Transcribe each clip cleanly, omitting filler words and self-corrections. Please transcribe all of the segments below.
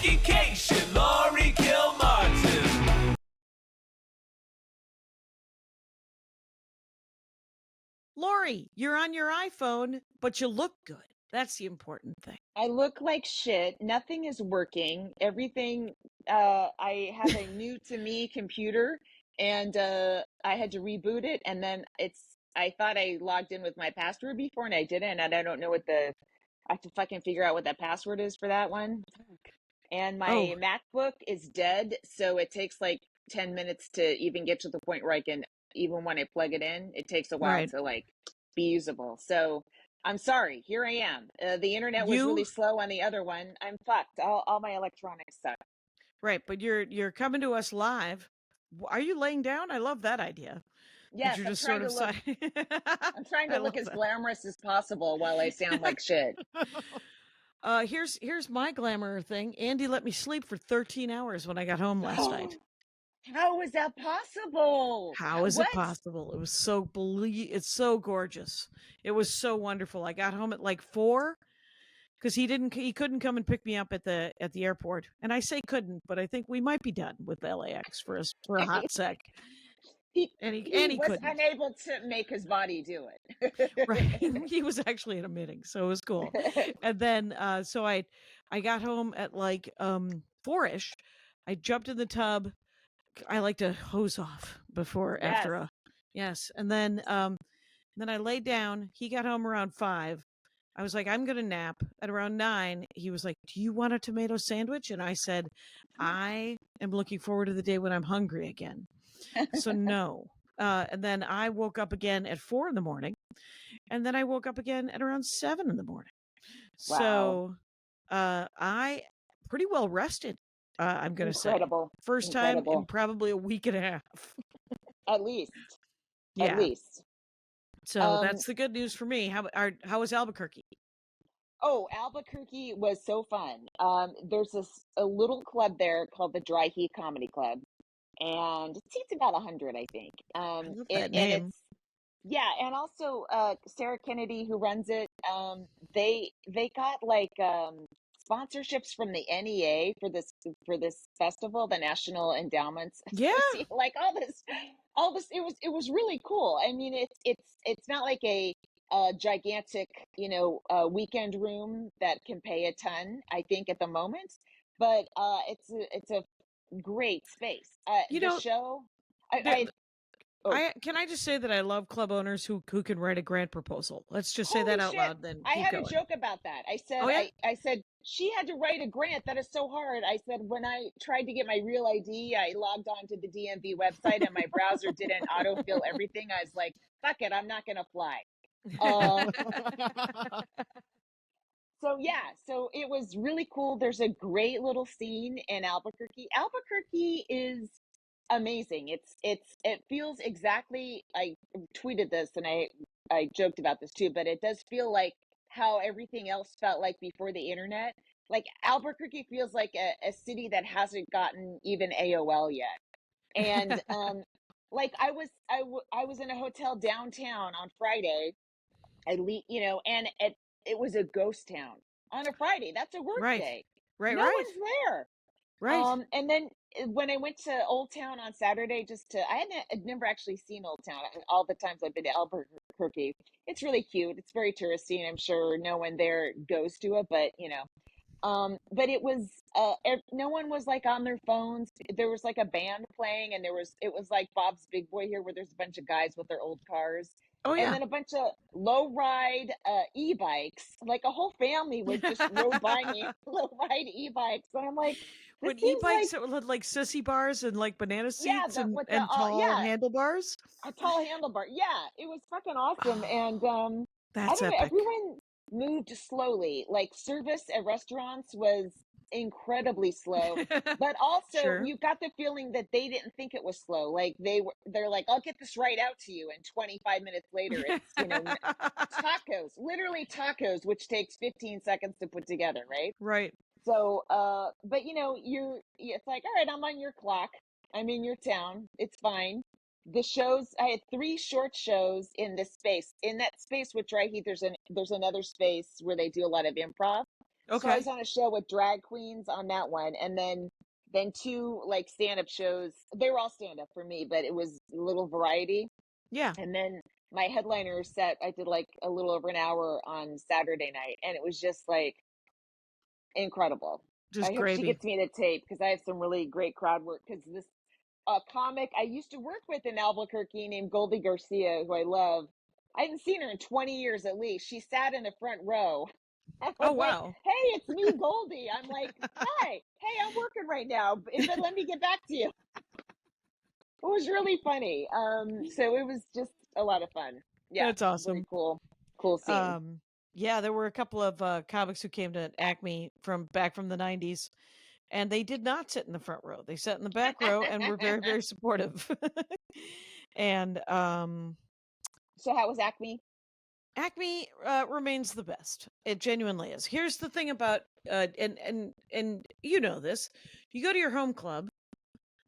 Albuquerque, Kashian, Laurie, Martin. Laurie, you're on your iPhone, but you look good. That's the important thing. I look like shit. Nothing is working. Everything, I have a new to me computer and I had to reboot it and then I thought I logged in with my password before and I didn't and I don't know I have to fucking figure out what that password is for that one. And Oh, my MacBook is dead, so it takes like 10 minutes to even get to the point where I can, even when I plug it in, it takes a while right. to like be usable. So I'm sorry, here I am. The internet was really You slow on the other one. I'm fucked. All my electronics suck. right, but you're coming to us live. Are you laying down? I love that idea. That Yes, you're just sort of I'm trying I to look love as that. glamorous as possible while I sound like shit. Here's my glamour thing. Andy let me sleep for 13 hours when I got home last night. How is that possible? How is it What? possible? It was it's so gorgeous. It was so wonderful. I got home at like 4 because he couldn't come and pick me up at the airport. And I say couldn't, but I think we might be done with LAX for a hot sec. He And he was couldn't. unable to make his body do Right. it. He was actually at a meeting, so it was cool. And then so I got home at like 4ish. I jumped in the tub. I like to hose off before Yes. after a yes. And then I laid down. He got home around 5. I was like, I'm gonna nap. At around 9, he was like, do you want a tomato sandwich? And I said, I am looking forward to the day when I'm hungry again. So no. And then I woke up again at 4 in the morning. And then I woke up again at around 7 in the morning. Wow. So I pretty well rested, I'm gonna say. Incredible. First time in Incredible. probably a week and a half. At least. At Yeah. least. So Um, that's the good news for me. How was Albuquerque? oh, Albuquerque was so fun. There's a little club there called the Dry Heat Comedy Club, and it seats about 100, I think. I love And, that and name. it's yeah, and also Sarah Kennedy, who runs it, they got like sponsorships from the NEA for this festival, the National Endowments Yeah. Association. Like all this. It was really cool. I mean, it's not like a gigantic weekend room that can pay a ton. I think at the moment, but it's a great space. You The know, show. there, I oh I can I just say that I love club owners who can write a grant proposal. Let's just say that Holy out shit. loud, then I keep had a going. joke about that. I Oh said yeah? I said she had to write a grant. That is so hard. I said when I tried to get my real ID, I logged on to the DMV website and my browser didn't autofill everything. I was like, fuck it, I'm not gonna fly. Uh so yeah, so it was really cool. There's a great little scene in Albuquerque. Albuquerque is amazing. It feels exactly, I tweeted this and I joked about this too, but it does feel like how everything else felt like before the internet. Like Albuquerque feels like a city that hasn't gotten even AOL yet. And like I was in a hotel downtown on Friday. And it was a ghost town on a Friday. That's a work Right. day. Right, No right. one's there. Right. And then when I went to Old Town on Saturday, I'd never actually seen Old Town. All the times I've been to Albuquerque, it's really cute. It's very touristy, and I'm sure no one there goes to it. But it was no one was like on their phones. There was like a band playing, and it was like Bob's Big Boy here, where there's a bunch of guys with their old cars, Oh and yeah. then a bunch of low ride e-bikes. Like a whole family would just rode by me low ride e-bikes, and I'm like, this When seems like e-bikes that had like sissy bars and like banana yeah, seats the with the and tall yeah, handlebars. a tall handlebar. Yeah, it was fucking awesome. And Oh, I that's don't know, epic. everyone moved slowly. Like service at restaurants was incredibly slow. But also Sure. you got the feeling that they didn't think it was slow. Like they're like, I'll get this right out to you. And 25 minutes later tacos, literally tacos, which takes 15 seconds to put together, right? Right. So but it's like, all right, I'm on your clock. I'm in your town. It's fine. The shows, I had three short shows in this space. In that space with Dry Heat, there's another space where they do a lot of improv. So I Okay. was on a show with drag queens on that one, and then two like stand-up shows. They were all stand-up for me, but it was a little variety. Yeah. And then my headliner set, I did like a little over an hour on Saturday night, and it was just like incredible. Just I hope she gravy. gets me the tape because I have some really great crowd work. Because this comic I used to work with in Albuquerque named Goldie Garcia, who I love. I hadn't seen her in 20 years at least. She sat in the front row. I Oh was like, wow. "Hey, it's me, Goldie." I'm like, "Hi, hey, I'm working right now, but let me get back to you." It was really funny. So it was just a lot of fun. Yeah, That's really awesome. cool scene. Um, yeah, there were a couple of comics who came to Acme from back from the 90s, and they did not sit in the front row. They sat in the back row and were very, very supportive. And So how was Acme? Acme remains the best. It genuinely is. Here's the thing about and you know this. You go to your home club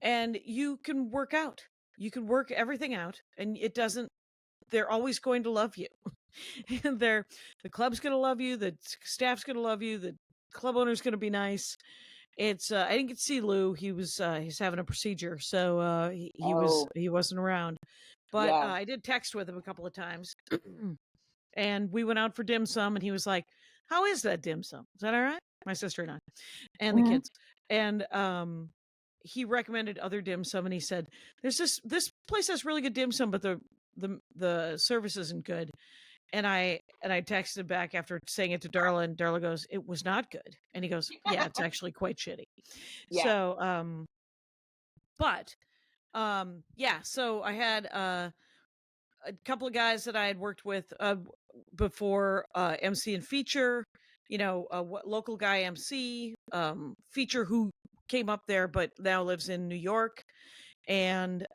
and you can work out. You can work everything out, and it doesn't. They're always going to love you. They're the club's going to love you. The staff's going to love you. The club owner's going to be nice. It's I didn't get to see Lou. He's having a procedure, so Oh, he wasn't around. But yeah. I did text with him a couple of times, and we went out for dim sum, and he was like, "How is that dim sum? Is that all right?" My sister and I, and the Hmm. kids, and he recommended other dim sum, and he said, "There's this place has really good dim sum, but the service isn't good." And I texted back after saying it to Darla, and Darla goes, "It was not good." And he goes, "Yeah, it's actually quite shitty." Yeah. So, but yeah, so I had a couple of guys that I had worked with before, MC and Feature, local guy MC, Feature who came up there but now lives in New York, and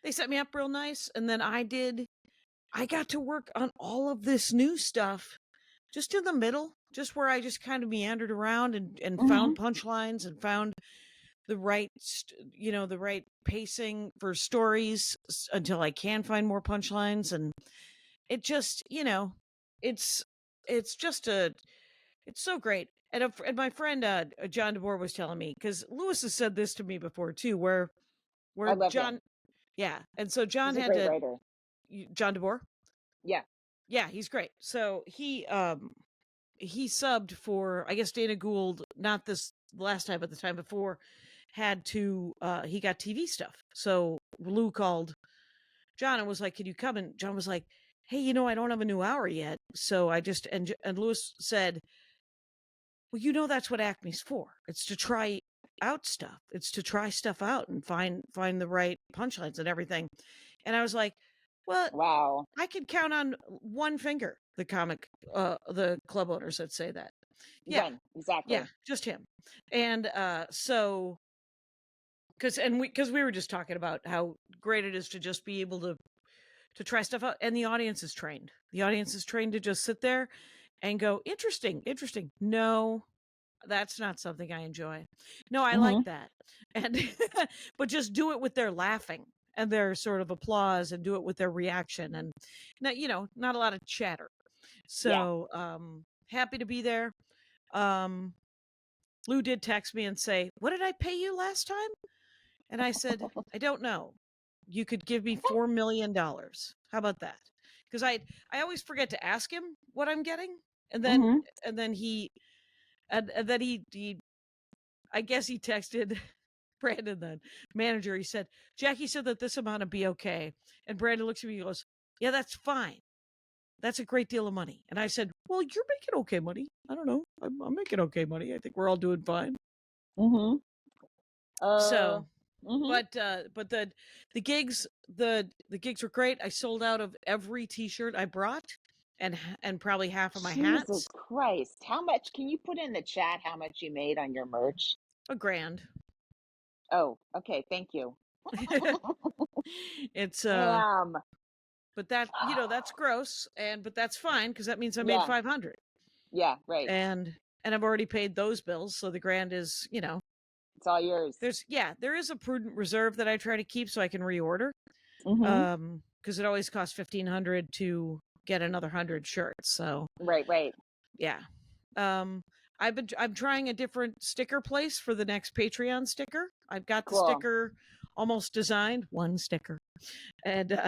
they set me up real nice, and then I got to work on all of this new stuff just in the middle, just where I just kind of meandered around and Hmm. found punchlines and found the right pacing for stories until I can find more punchlines. And it just, it's, it's just it's so great. And my friend, John DeBoer was telling me, cause Lewis has said this to me before too, I where love him. John, yeah. And so John He's a had great to, writer. John DeBoer. Yeah. Yeah, he's great. So he subbed for, I guess, Dana Gould, not this last time but the time before, had to he got TV stuff. So Lou called John and was like, "Can you come?" And John was like, "Hey, I don't have a new hour yet." So I just and Lewis said, "Well, that's what Acme's for. It's to try out stuff. It's to try stuff out and find the right punchlines and everything." And I was like, "Well, Wow. I could count on one finger the club owners that say that." Yeah. When Yeah, exactly? just him. And so because we were just talking about how great it is to just be able to try stuff out, and the audience is trained. The audience is trained to just sit there and go, "Interesting, interesting." No, that's not something I enjoy. No, I Hmm. like that. And but just do it with their laughing and their sort of applause, and do it with their reaction, and not a lot of chatter. Yeah. So happy to be there. Um Lou did text me and say, "What did I pay you last time?" And I said, "I don't know. You could give me $4 million. How about that?" Because I always forget to ask him what I'm getting, and then Hmm. and then he and then he I guess he texted Brandon, the manager. He said, "Jackie said that this amount would be okay." And Brandon looks at me and goes, "Yeah, that's fine. That's a great deal of money." And I said, "Well, you're making okay money. I don't know. I'm making okay money. I think we're all doing fine." Hmm. Uh. So, Hmm. but the gigs were great. I sold out of every T-shirt I brought, and probably half of my Jesus hats. Christ. How much can you put in the chat how much you made on your merch? $1,000. Oh, okay. Thank you. It's Damn. but that's gross, but that's fine because that means I made Yeah. 500, Yeah. Right. and I've already paid those bills, so the grand is, It's all yours. there is a prudent reserve that I try to keep so I can reorder, Hmm. because it always costs 1,500 to get another 100 shirts. So Right. Right. yeah. Um, I'm trying a different sticker place for the next Patreon sticker. I've got the Cool. sticker almost designed, one sticker. And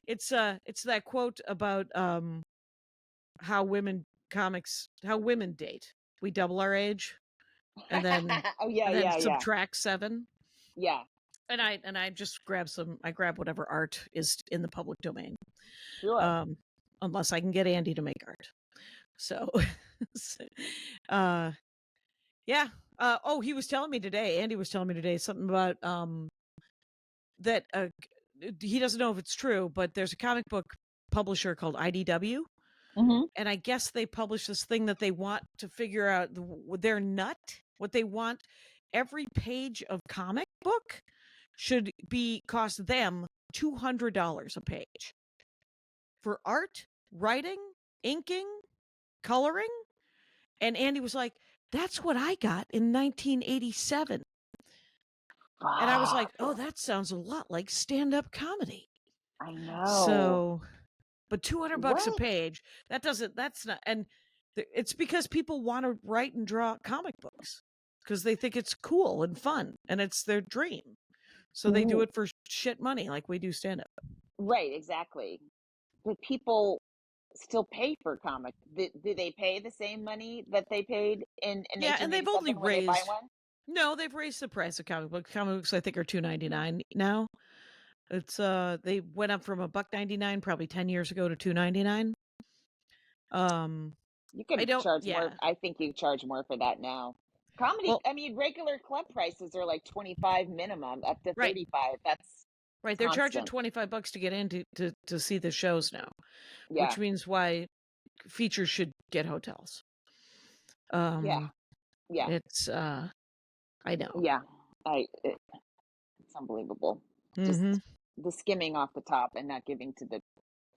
it's that quote about how women date. We double our age and then Oh yeah. subtract 7. Yeah. And I just grab whatever art is in the public domain. Sure. Unless I can get Andy to make art. So yeah. He was telling me today, Andy was telling me today something about that he doesn't know if it's true, but there's a comic book publisher called IDW. Mm-hmm. And I guess they publish this thing that they want to figure out their nut. What they want, every page of comic book should cost them $200 a page for art, writing, inking, coloring. And Andy was like, "That's what I got in 1987." And I was like, "Oh, that sounds a lot like stand-up comedy." I know. So, but $200 a What? page, that's not, and it's because people want to write and draw comic books because they think it's cool and fun and it's their dream. So they do it for shit money like we do stand up. Right, exactly. But people still pay for comic. Do they pay the same money that they paid in Yeah, and they've only 1887 when they buy raised one? no, they've raised the price of comic books. Comic books I think are $2.99 now. It's they went up from $1.99 probably 10 years ago to $2.99. You can I don't charge yeah. more. I think you charge more for that now. Comedy, Well, I mean, regular club prices are like 25 minimum, up to right. 35. That's Right, they're charging constant. $25 to get in to see the shows now, Yeah, which means why features should get hotels. yeah, yeah, It's I know. yeah. It's unbelievable. Just Mm-hmm. the skimming off the top and not giving to the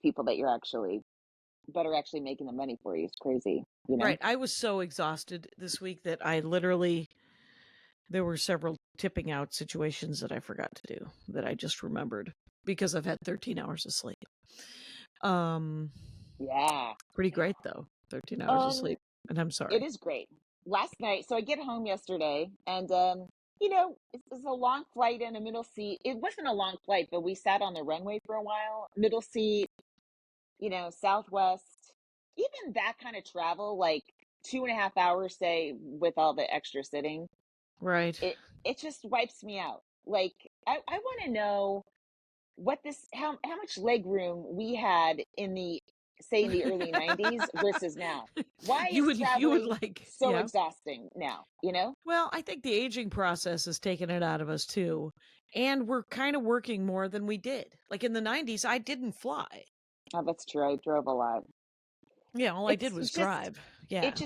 people that are actually making the money for you is crazy, you know? Right, I was so exhausted this week that there were several tipping out situations that I forgot to do that I just remembered because I've had 13 hours of sleep. Yeah. Pretty great though, 13 hours of sleep, and I'm It sorry. is great. Last night, so I get home yesterday and it's a long flight in a middle seat. It wasn't a long flight, but we sat on the runway for a while. Middle seat, Southwest. Even that kind of travel, like 2.5 hours, say, with all the extra sitting, Right. it just wipes me out. Like I want to know what this how much leg room we had in the early 90s versus now. Why is You would traveling like so yeah. exhausting now? Well, I think the aging process has taken it out of us too. And we're kind of working more than we did. Like in the 90s, I didn't fly. Oh, that's true. I drove a lot. Yeah, all I did It's was just drive. Yeah. it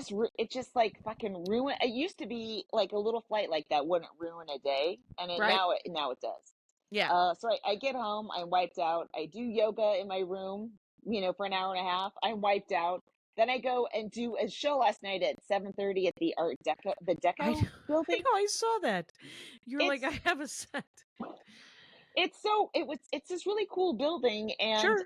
just like fucking ruin. It used to be like a little flight like that wouldn't ruin a day, and Right? now it does. Yeah. So I get home, I'm wiped out. I do yoga in my room, for an hour and a half. I'm wiped out. Then I go and do a show last night at 7:30 at the the I Deco I building. know I saw that. You're like, It's I have a set. it's this really cool building, and Sure.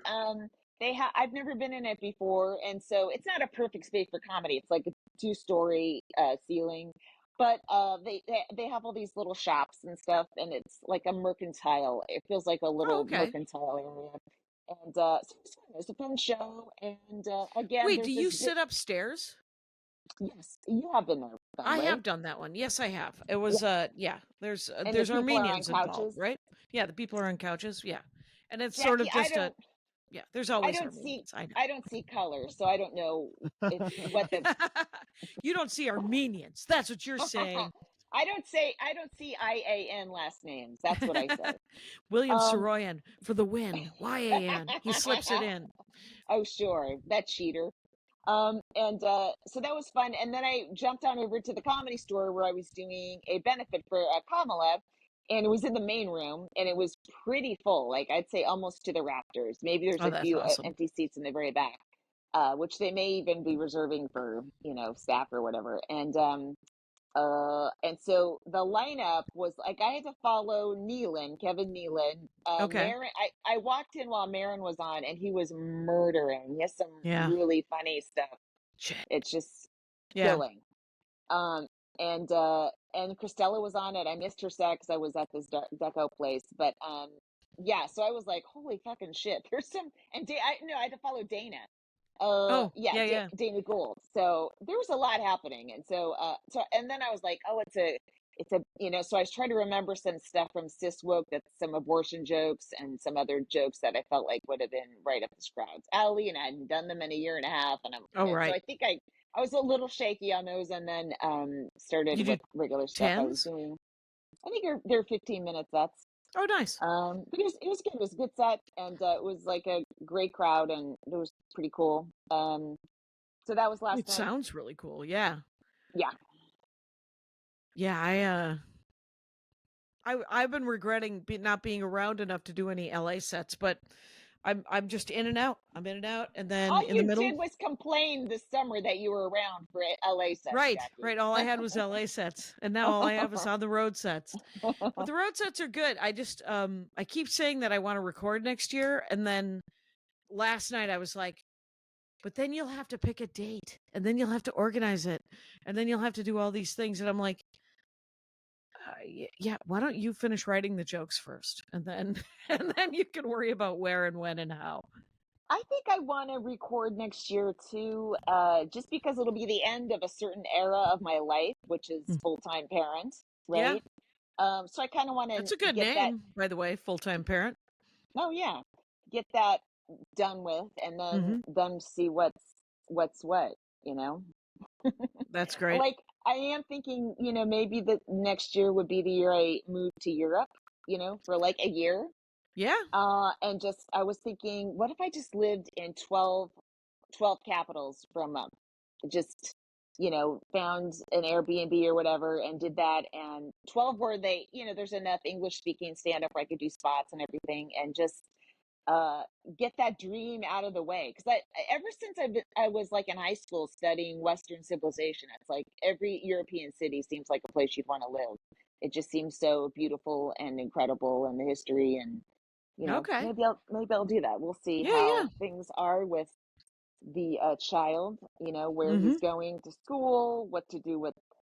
I've never been in it before, and so it's not a perfect space for comedy. It's like a 2-story ceiling, but they have all these little shops and stuff, and it's like a mercantile. It feels like a Oh, little okay. mercantile area, and so it's fun. It's a fun show, and again, Wait, do there's you this sit upstairs? yes, you have been there, then, I right? have done that one. Yes, I have. It Yeah, was yeah, and the there's people are on Armenians involved, couches. right? Yeah, the people are on couches, yeah. And it's sort Jackie, of just a yeah, there's always Armenians. I I don't see color, so I don't know if what the know. You don't see Armenians. That's what you're saying. I don't see IAN last names. That's what I say. William Um Saroyan for the win. YAN. He slips it in. oh sure, that cheater. And so that was fun. And then I jumped on over to the Comedy Store where I was doing a benefit for Kamala, and it was in the main room, and it was pretty full. Like I'd say almost to the rafters. Maybe there's Oh, a that's few awesome. empty seats in the very back, which they may even be reserving for staff or whatever. And so the lineup was like I had to follow Kevin Nealon. Okay. Marin, I walked in while Marin was on, and he was murdering. He has some Yeah. really funny stuff. Shit. It's just Yeah. killing. Um, and Christella was on it. I missed her set because I was at this deco place, but yeah. So I was like, holy fucking shit! There's some, and I had to follow Dana. Oh, Yeah, yeah, yeah. Dana Gould. So there was a lot happening, and and then I was like, oh, it's a, So I was trying to remember some stuff from Sis Woke, that's some abortion jokes and some other jokes that I felt like would have been right up the crowd's alley, and I hadn't done them in a year and a half, Oh, and so right. I think I was a little shaky on those, and then started You do with regular stuff I was tens? doing. I think they're 15-minute sets. Oh, nice. But it was good. It was a good set, and it was like a great crowd, and it was pretty cool. So that was last It night. sounds really cool. Yeah. Yeah. Yeah, I've been regretting not being around enough to do any LA sets, but I'm just in and out. I'm in and out, and then All in the you middle. did was complain this summer that you were around for LA sets, Right, Jackie. right. All I had was LA sets, and now all I have is on the road sets. But the road sets are good. I just I keep saying that I want to record next year, and then last night I was like, but then you'll have to pick a date, and then you'll have to organize it, and then you'll have to do all these things, and I'm like, yeah, why don't you finish writing the jokes first, and then and then you can worry about where and when and how. I think I want to record next year too, just because it'll be the end of a certain era of my life, which is Mm. full-time parent, Yeah, right? So I kind of want to that's a good get that. name, by the way, full-time parent. Oh yeah, get that done with, and Hmm. then see what's what, you know. That's great. Like I am thinking, maybe the next year would be the year I move to Europe, for like a year. Yeah, And just I was thinking, what if I just lived in 12 capitals for a month? Just, found an Airbnb or whatever and did that. And 12 where there's enough English speaking stand up where I could do spots and everything, and just uh get that dream out of the way, because ever since I was like in high school studying Western civilization, it's like every European city seems like a place you'd want to live. It just seems so beautiful and incredible, and the history, and okay. maybe I'll do that. We'll see Yeah, yeah. how things are with the child, where Hmm. he's going to school, what to do with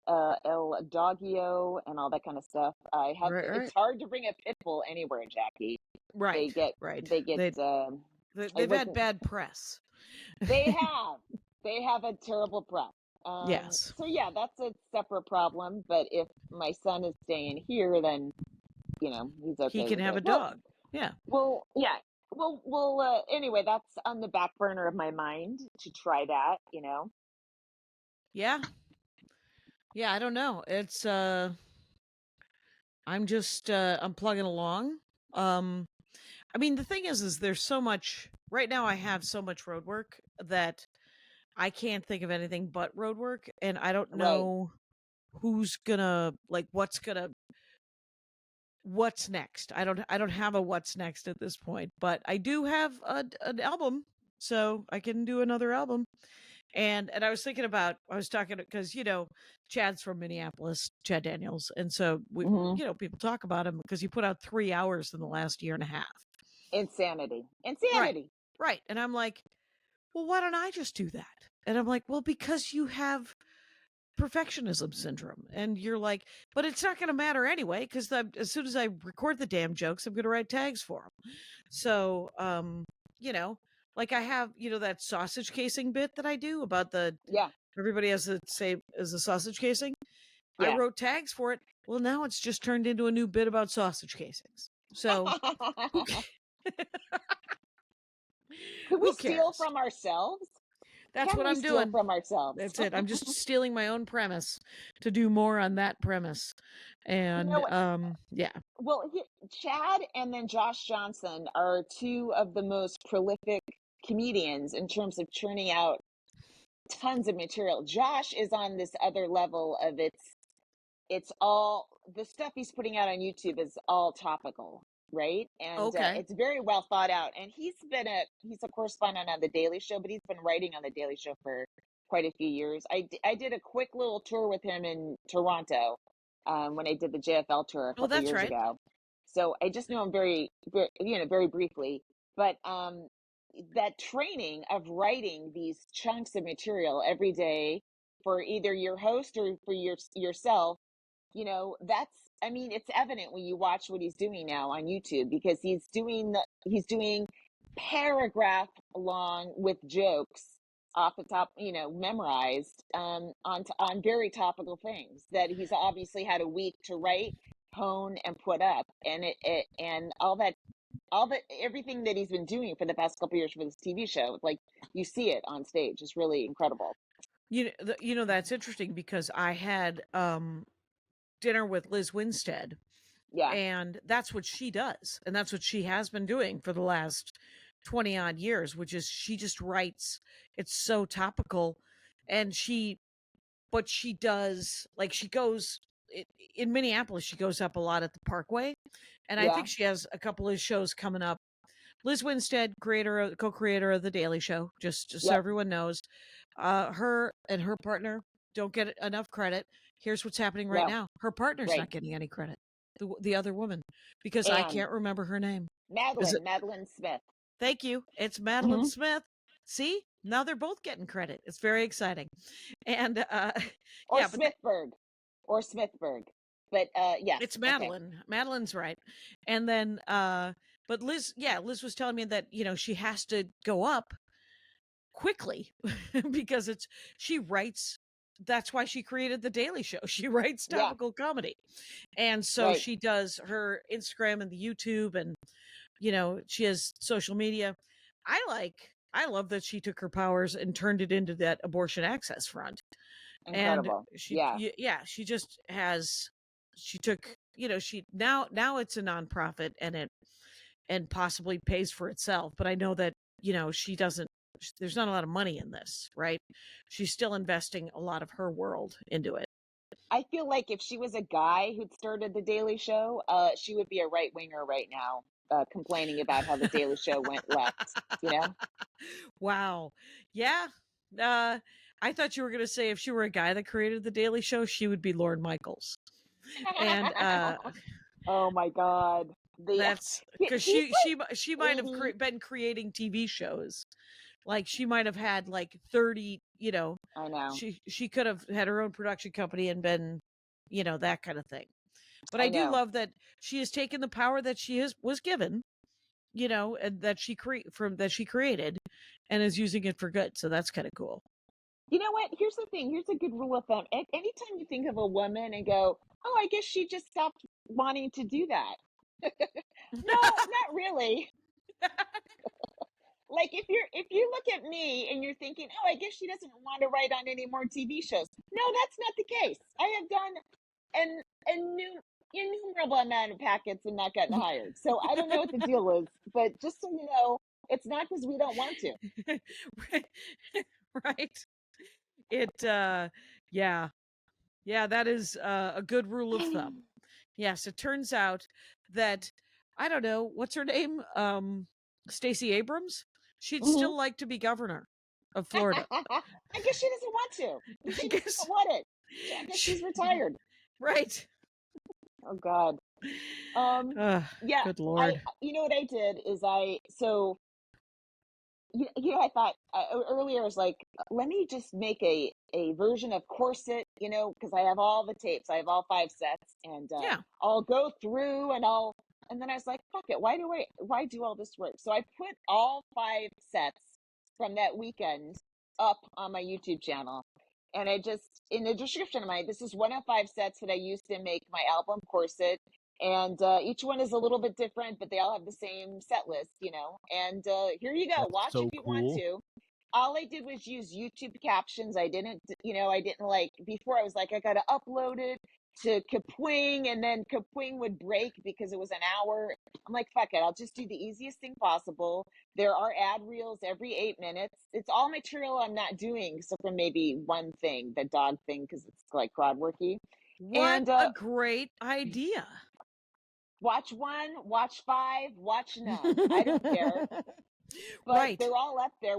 El Doggio and all that kind of stuff. Right, It's right. hard to bring a pit bull anywhere, Jackie. They Right, get right. they get it They've had wasn't bad press. they have a terrible prep. Yes. So yeah, that's a separate problem, but if my son is staying here, then he's He okay can with have it. a dog. Yeah. Yeah. Anyway, that's on the back burner of my mind to try that. Yeah. Yeah, I don't know. It's I'm just I'm plugging along. Um I mean, the thing is there's so much right now. I have so much road work that I can't think of anything but road work, and I don't Right. know who's gonna like what's next. I don't have a what's next at this point, but I do have an album, so I can do another album. And I was thinking about I was talking because Chad's from Minneapolis, Chad Daniels, and so we Hmm. people talk about him because he put out 3 hours in the last year and a half. Insanity. Right, Insanity. right, and I'm like, well, why don't I just do that? And I'm like, well, because you have perfectionism syndrome, and you're like, but it's not going to matter anyway because as soon as I record the damn jokes, I'm going to write tags for them. So, you know, like I have, that sausage casing bit that I do about the Yeah. everybody has the same as a sausage casing. I Yeah. wrote tags for it. Well, now it's just turned into a new bit about sausage casings. So who Could we who steal cares? from ourselves? That's Can what we I'm steal doing. from ourselves? That's it. I'm just stealing my own premise to do more on that premise. You And know what? yeah. Well, Chad and then Josh Johnson are two of the most prolific comedians in terms of churning out tons of material. Josh is on this other level of it's all the stuff he's putting out on YouTube is all topical, right? And Okay. it's very well thought out. And he's a correspondent on the Daily Show, but he's been writing on the Daily Show for quite a few years. I did a quick little tour with him in Toronto, when I did the JFL tour a Oh, couple that's years right. ago. So I just know him very, very, very briefly. But that training of writing these chunks of material every day, for either your host or for yourself, that's, I mean, it's evident when you watch what he's doing now on YouTube, because he's doing paragraph long with jokes off the top, memorized, on very topical things that he's obviously had a week to write, hone, and put up. And it and all that everything that he's been doing for the past couple years for this TV show, like, you see it on stage. It's really incredible. That's interesting because I had dinner with Liz Winstead, Yeah, and that's what she does, and that's what she has been doing for the last 20 odd years, which is she just writes. It's so topical, and but she does, like, she goes in Minneapolis, she goes up a lot at the Parkway, and I yeah, think she has a couple of shows coming up. Liz Winstead, co-creator of The Daily Show, just so yep, everyone knows. Her and her partner don't get enough credit. Here's what's happening right no, now. Her partner's right. not getting any credit. The other woman, because I And can't remember her name. Is it? Madeline Smith. Thank you. It's Madeline Hmm. Smith. See? Now they're both getting credit. It's very exciting. And Or yeah, but Smithberg, or Smithberg. But yes, it's okay, Madeline. Madeline's right. And then but Liz was telling me that, she has to go up quickly because she writes. That's why she created The Daily Show. She writes yeah, topical comedy. And so right. she does her Instagram and the YouTube, and she has social media. I love that she took her powers and turned it into that abortion access front. And Incredible. Yeah. she just has, she took, she now it's a nonprofit, and possibly pays for itself. But I know that, she doesn't, there's not a lot of money in this, right? She's still investing a lot of her world into it. I feel like if she was a guy who'd started the Daily Show, she would be a right winger right now, complaining about how the Daily Show went left. You know? Wow. Yeah. Uh, I thought you were going to say if she were a guy that created The Daily Show, she would be Lorne Michaels. And Oh my God. The that's because he's she like, might have been creating TV shows. Like, she might have had like 30, I know, she could have had her own production company and been, that kind of thing. But I I do know. love that she has taken the power that was given, and that she created, and is using it for good. So that's kind of cool. You know what? Here's the thing. Here's a good rule of thumb. Anytime you think of a woman and go, "Oh, I guess she just stopped wanting to do that." No, not really. Like, if you look at me and you're thinking, "Oh, I guess she doesn't want to write on any more TV shows." No, that's not the case. I have done an innumerable amount of packets and not gotten hired. So I don't know what the deal is, but just so you know, it's not because we don't want to. Right. It yeah. Yeah, that is a good rule of thumb. Yes, it turns out that, I don't know, what's her name? Stacey Abrams? She'd Hmm. still like to be governor of Florida. I guess she doesn't want to. I She guess doesn't want it. I guess she, she's retired. right. Oh God. Uh, Yeah. good Lord. You know what I did is I thought, earlier, I was like, let me just make a version of Corset, because I have all the tapes. I have all 5 sets, and Yeah. I'll go through, and then I was like, fuck it. Why do all this work? So I put all 5 sets from that weekend up on my YouTube channel. And I just, in the description, this is one of 5 sets that I used to make my album Corset. And each one is a little bit different, but they all have the same set list. And here you go. That's Watch if so you want cool. to. All I did was use YouTube captions. I didn't like, before I was like, I got to upload it to Kapwing, and then Kapwing would break because it was an hour. I'm like, fuck it. I'll just do the easiest thing possible. There are ad reels every 8 minutes. It's all material I'm not doing, except for maybe one thing, the dog thing, because it's like crowd worky. What And a great idea. watch one, watch 5, watch none. I don't care. But Right. they're all up there.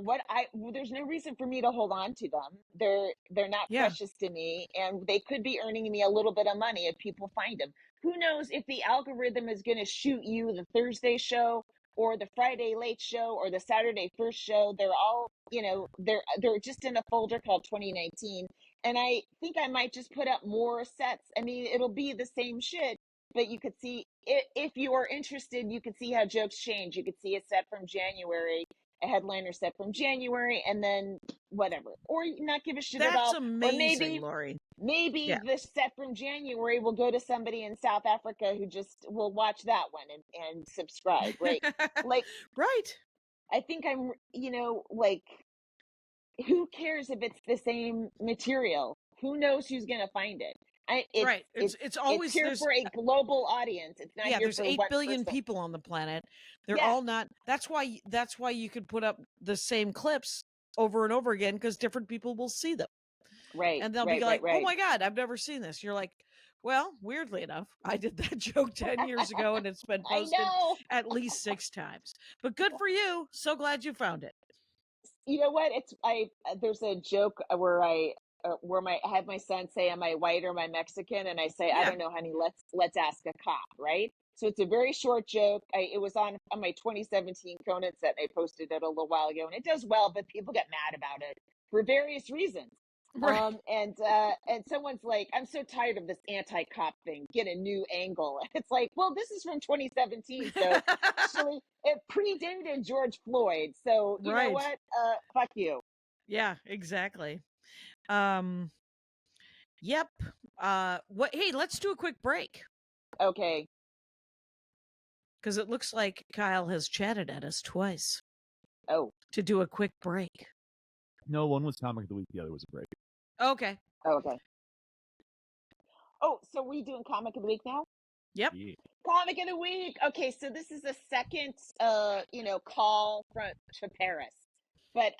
There's no reason for me to hold on to them. They're not Yeah. precious to me, and they could be earning me a little bit of money if people find them. Who knows if the algorithm is going to shoot you the Thursday show or the Friday late show or the Saturday first show. They're all, they're just in a folder called 2019, And I think I might just put up more sets. I mean, it'll be the same shit, but you could see if you are interested, you could see how jokes change. You could see a set from January, a headliner set from January, and then whatever, or not give a shit at That's all, or amazing, Laurie. maybe Yeah. the set from January will go to somebody in South Africa who just will watch that one and subscribe, right? Like, Right. I think I'm, like, who cares if it's the same material? Who knows who's gonna find it? Right. It's It's always here for a global audience. It's not here there's for 8 one billion person. people on the planet. They're Yeah, all not. That's why you could put up the same clips over and over again, because different people will see them. right, And they'll be right, right, like, "Oh right. my god, I've never seen this." You're like, "Well, weirdly enough, I did that joke 10 years ago and it's been I posted know. at least 6 times." But good for you. So glad you found it. You know what? There's a joke where I have my son say, "Am I white or am I Mexican?" And I say, "I Yeah. don't know, honey. Let's ask a cop." Right? So it's a very short joke. It was on my 2017 Conan set. And I posted it a little while ago, and it does well, but people get mad about it for various reasons. Right. And someone's like, "I'm so tired of this anti-cop thing. Get a new angle." And it's like, well, this is from 2017, so actually it predated George Floyd. So you know Right. what? Fuck you. Yeah, exactly. Um Yep. Hey, let's do a quick break, Okay. because it looks like Kyle has chatted at us twice Oh. to do a quick break. No, one was comic of the week, the other was a break. Okay. Oh, okay. Oh, so we doing comic of the week now? Yep. Yeah. Comic of the week. Okay, so this is the second call from to Paris. But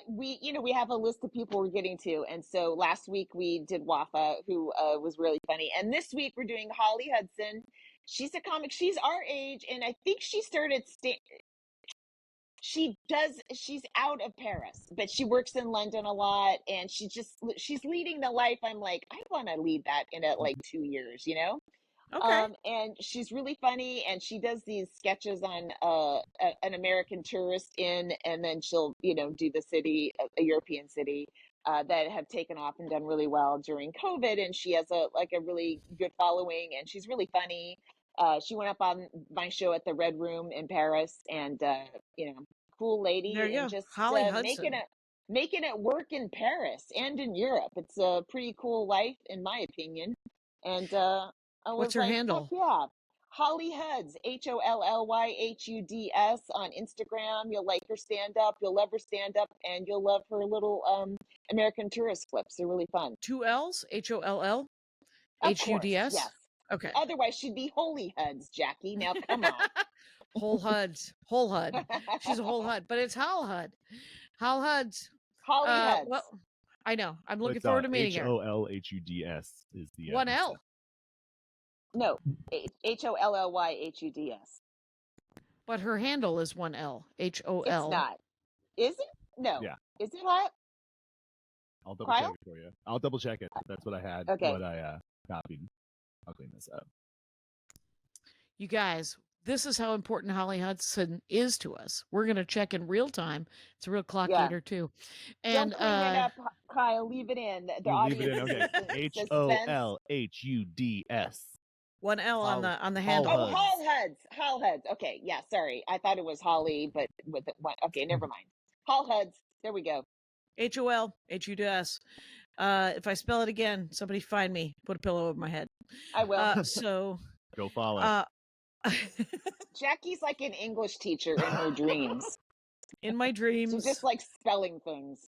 we have a list of people we're getting to. And so last week we did Wafa, who was really funny. And this week we're doing Holly Hudson. She's a comic. She's our age, and I think she started she's out of Paris, but she works in London a lot, and she's leading the life. I'm like, I want to lead that in like 2 years, Okay. and she's really funny, and she does these sketches on an American tourist in, and then she'll do the city, a European city that have taken off and done really well during COVID, and she has a really good following, and she's really funny. She went up on my show at the Red Room in Paris, and cool There lady, you and go. just Holly making Hudson. it work in Paris and in Europe. It's a pretty cool life, in my opinion, and I What's was her like, fuck handle? yeah. Holly Huds, HOLLYHUDS on Instagram. You'll like her stand up, you'll love her stand up, and you'll love her little American tourist clips. They're really fun. 2 L's? HOLL? Of course, HUDS? yes. Okay. Otherwise, she'd be Holy Huds, Jackie. Now, come on. Whole Huds. Whole Hud. She's a whole Hud, but it's Hal Hud. Hal Huds. Holly Huds. Well, I know. I'm looking It's, forward to meeting her. HOLHUDS is the 1 L. No, HOLLYHUDS. But her handle is 1 L. It's HOL. not. Is it? No. Yeah. Is it hot? I'll double check Kyle? it for you. I'll double check it. That's what I had. Okay. What I copied. I'll clean this up. You guys, this is how important Holly Hudson is to us. We're going to check in real time. It's a real clock Yeah. eater, too. And Don't clean it up, Kyle. Leave it in. The You leave it in. audience Okay. is in suspense. HOLHUDS. 1 L on the handle. Oh, Hall Huds. Hall Huds. Okay, yeah, sorry. I thought it was Holly, but with it one. Okay, never mind. Hall Huds. There we go. HOLHUDS. If I spell it again, somebody find me. Put a pillow over my head. I will. So Go follow. Jackie's like an English teacher in her dreams. in my dreams, She's just like spelling things.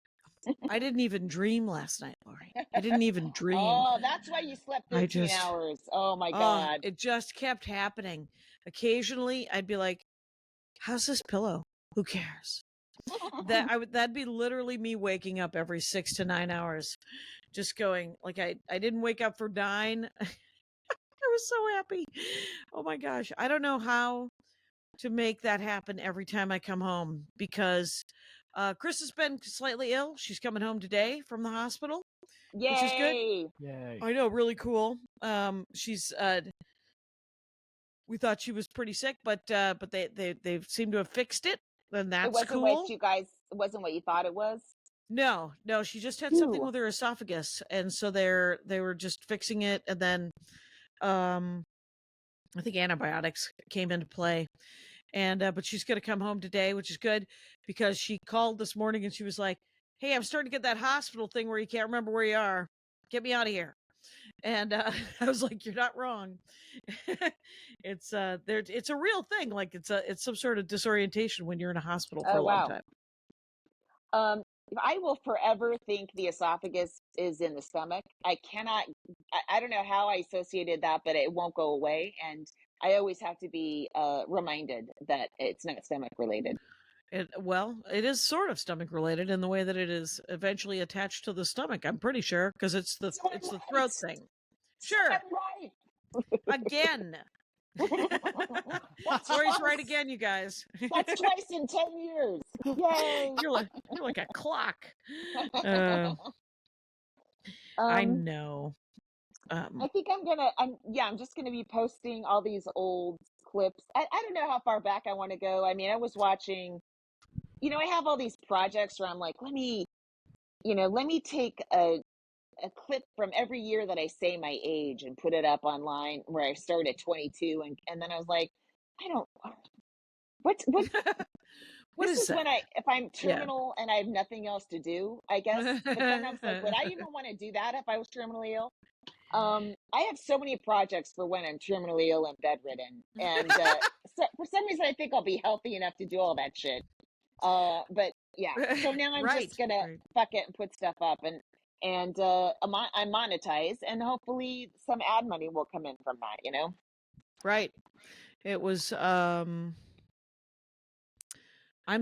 I didn't even dream last night, Laurie. I didn't even dream. Oh, that's why you slept 13 hours. Oh my God. It just kept happening. Occasionally, I'd be like, "How's this pillow? Who cares?" That'd be literally me waking up every 6 to 9 hours, just going like I didn't wake up for 9. I was so happy. Oh my gosh. I don't know how to make that happen every time I come home, because Chris has been slightly ill. She's coming home today from the hospital, Yay. which is good. Yay. I know, really cool. She's we thought she was pretty sick, but they seem to have fixed it, and that's It wasn't cool. what you guys, it wasn't what you thought it was. No, she just had something Ooh. with her esophagus, and so they were just fixing it, and then I think antibiotics came into play. And but she's going to come home today, which is good, because she called this morning and she was like, "Hey, I'm starting to get that hospital thing where you can't remember where you are. Get me out of here." And I was like, "You're not wrong." It's there. It's a real thing. Like it's some sort of disorientation when you're in a hospital for Oh, a long wow. time. I will forever think the esophagus is in the stomach. I cannot, I don't know how I associated that, but it won't go away. And I always have to be reminded that it's not stomach related. It is sort of stomach related in the way that it is eventually attached to the stomach. I'm pretty sure, because it's the So I'm throat right. thing. So Sure. I'm Again. right. That's Lori's right twice. again, you guys. That's twice in 10 years. Yay. You're like a clock. Uh, I um, know. I think I'm just gonna be posting all these old clips. I don't know how far back I want to go. I mean, I was watching, I have all these projects where I'm like, let me take a clip from every year that I say my age and put it up online where I started at 22. And then I was like, I don't, what, What this is is when that? if I'm Yeah. terminal and I have nothing else to do, I guess. But then I was like, would I even want to do that if I was terminally ill? I have so many projects for when I'm terminally ill and bedridden, and so for some reason I think I'll be healthy enough to do all that shit. But yeah, so now I'm Right. just gonna Right. fuck it and put stuff up, and I monetize, and hopefully some ad money will come in from that. Right. It was I'm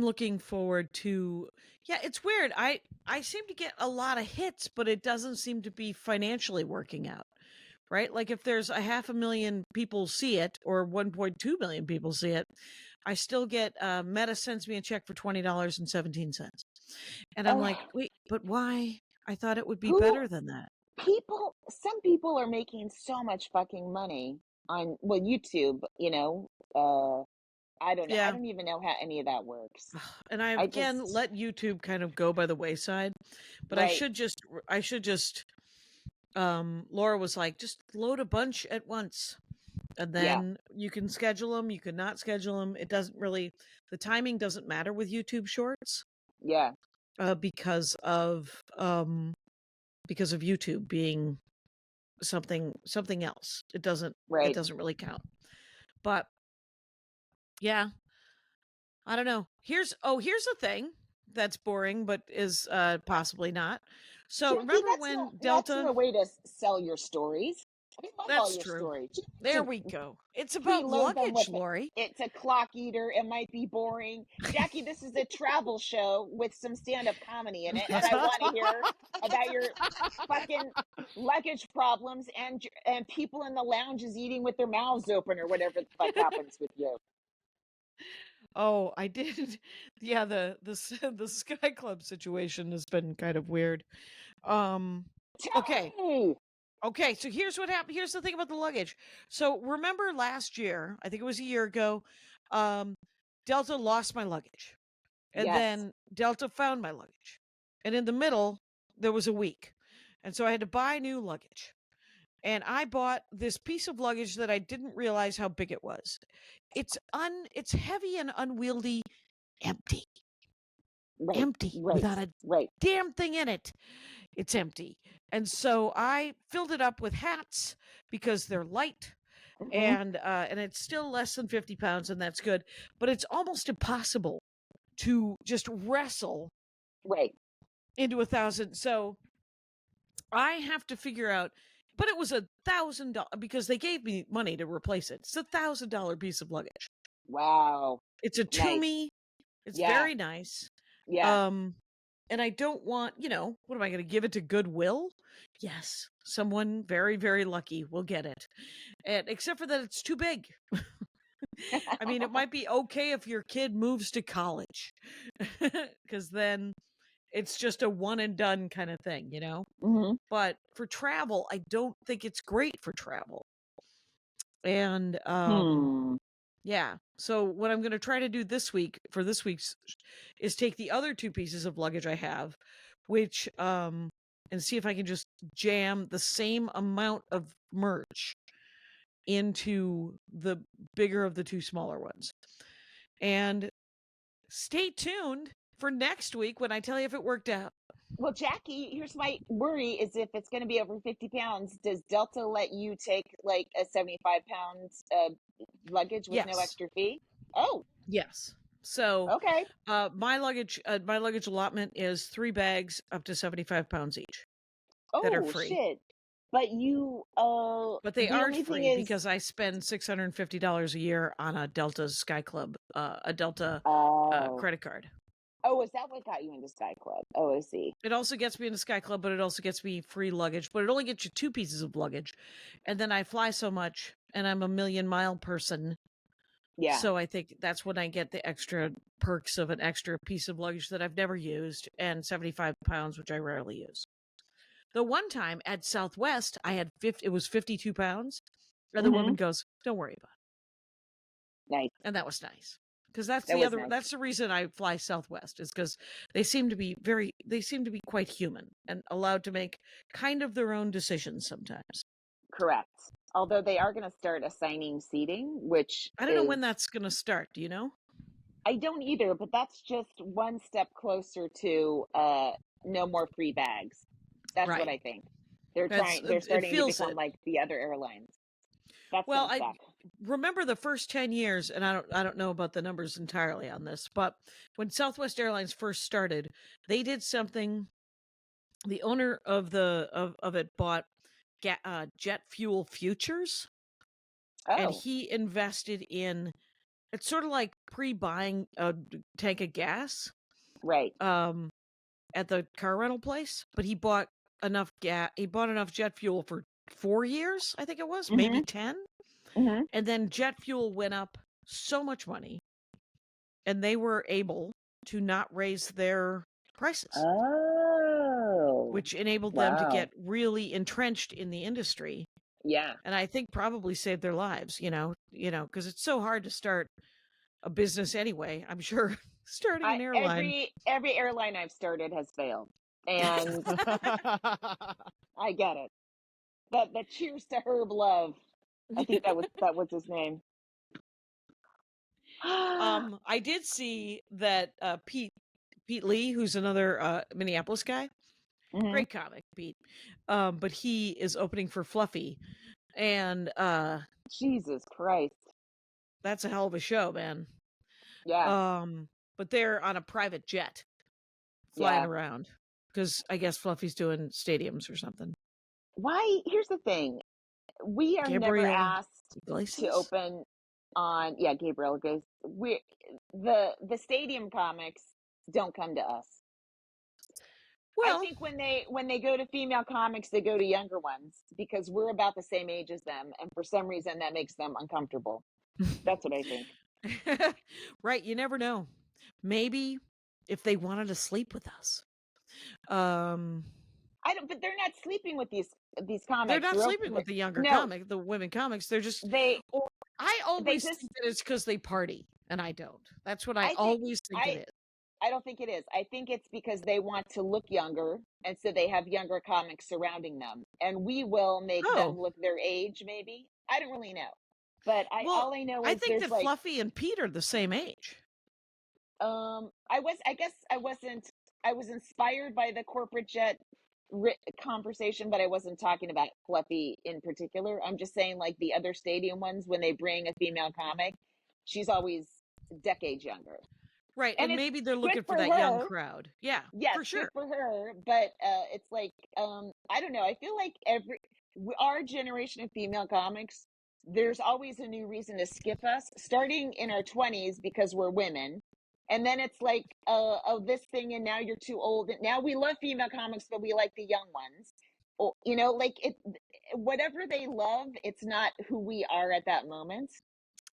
looking forward to. Yeah, it's weird. I seem to get a lot of hits, but it doesn't seem to be financially working out. Right? Like if there's a 500,000 people see it or 1.2 million people see it, I still get Meta sends me a check for $20.17. And I'm like, Oh, "Wait, but why? I thought it would be who better than that." some people are making so much fucking money on, well, YouTube, I don't know. I Yeah. don't even know how any of that works. And I I again just, let YouTube kind of go by the wayside, but right. I should just Laura was like, "Just load a bunch at once." And Yeah. then you can schedule them, you can not schedule them. It doesn't really, the timing doesn't matter with YouTube Shorts, Yeah. because of YouTube being something else. It Right. doesn't really count. But yeah, I don't know. Here's the thing that's boring, but is possibly not. So Jackie, remember when that's Delta? no way to sell your stories. I love all That's your true. stories. You There need we to go. It's about preload them with luggage, Lori. it's a clock eater. It might be boring. Jackie, this is a travel show with some stand-up comedy in it, and I want to hear about your fucking luggage problems and people in the lounges eating with their mouths open or whatever the fuck happens with you. Oh, I did. Yeah, the Sky Club situation has been kind of weird. Um, okay. Tell me. Okay, so here's what happened. Here's the thing about the luggage. So remember last year, I think it was a year ago, um, Delta lost my luggage. And Yes. then Delta found my luggage. And in the middle, there was a week. And so I had to buy new luggage. And I bought this piece of luggage that I didn't realize how big it was. It's heavy and unwieldy, empty. Right. Empty Right. without a Right. damn thing in it. It's empty. And so I filled it up with hats because they're light, Hmm. and it's still less than 50 pounds, and that's good. But it's almost impossible to just wrestle Right. into 1,000. So I have to figure out. But it was $1,000 because they gave me money to replace it. It's $1,000 piece of luggage. Wow. It's a Nice. Toomey. It's Yeah. very nice. Yeah. Um, and I don't want, what am I going to give it to Goodwill? Yes, someone very, very lucky will get it. And except for that, it's too big. I mean, it might be okay if your kid moves to college, because then it's just a one and done kind of thing. Hmm. But for travel, I don't think it's great for travel. And Hmm. yeah. So what I'm going to try to do this week's is take the other two pieces of luggage I have, which and see if I can just jam the same amount of merch into the bigger of the two smaller ones. And stay tuned for next week when I tell you if it worked out. Well, Jackie, here's my worry is if it's going to be over 50 pounds, does Delta let you take like a 75 pounds luggage with no Yes. extra fee? Oh, Yes. So okay. my luggage allotment is 3 bags up to 75 pounds each that are Oh, free. shit. But you, But they the aren't only thing free is, because I spend $650 a year on a Delta Sky Club, a Delta credit card. Oh, is that what got you into Sky Club? Oh, I see. It also gets me into Sky Club, but it also gets me free luggage. But it only gets you 2 pieces of luggage. And then I fly so much, and I'm a million-mile person. Yeah. So I think that's when I get the extra perks of an extra piece of luggage that I've never used, and 75 pounds, which I rarely use. The one time at Southwest, I had it was 52 pounds. And the woman goes, "Don't worry about it." Nice. And that was nice. Because that's That was nice. that's the reason I fly Southwest, is because they seem to be quite human and allowed to make kind of their own decisions sometimes. Correct. Although they are going to start assigning seating, which I don't know when that's going to start. Do you know? I don't either, but that's just one step closer to no more free bags. That's what I think. They're starting to become like the other airlines. That's well, I remember the first 10 years, and I don't know about the numbers entirely on this, but when Southwest Airlines first started, they did something. The owner of it bought jet fuel futures, and he invested in. It's sort of like pre-buying a tank of gas, right? At the car rental place, but he bought enough gas. He bought enough jet fuel for 4 years, I think it was, maybe 10. And then jet fuel went up so much money, and they were able to not raise their prices. Oh, which enabled them to get really entrenched in the industry. Yeah. And I think probably saved their lives, because it's so hard to start a business anyway. I'm sure starting an airline. Every airline I've started has failed. And I get it. But cheers to Herb Love. I think that was his name. I did see that Pete Lee, who's another Minneapolis guy, great comic, Pete. But he is opening for Fluffy, and Jesus Christ, that's a hell of a show, man. Yeah. But they're on a private jet flying around because I guess Fluffy's doing stadiums or something. Why? Here's the thing: we are never asked to open on. Yeah, Gabriel goes. The stadium comics don't come to us. Well, I think when they go to female comics, they go to younger ones because we're about the same age as them, and for some reason that makes them uncomfortable. That's what I think. Right, you never know. Maybe if they wanted to sleep with us. I don't, but they're not sleeping with these comics. They're not sleeping with the younger comic, the women comics. They're just I always think that it's because they party, and I don't. That's what I always think it is. I don't think it is. I think it's because they want to look younger, and so they have younger comics surrounding them, and we will make them look their age. Maybe I don't really know, but all I know is I think that Fluffy and Pete are the same age. I was inspired by the corporate jet conversation, but I wasn't talking about Fluffy in particular. I'm just saying, like the other stadium ones, when they bring a female comic, she's always decades younger. Right, and maybe they're looking for that young crowd. Yeah, for sure. Good for her, but it's like I don't know. I feel like our generation of female comics, there's always a new reason to skip us, starting in our 20s because we're women. And then it's like, this thing, and now you're too old. Now we love female comics, but we like the young ones. Like whatever they love, it's not who we are at that moment.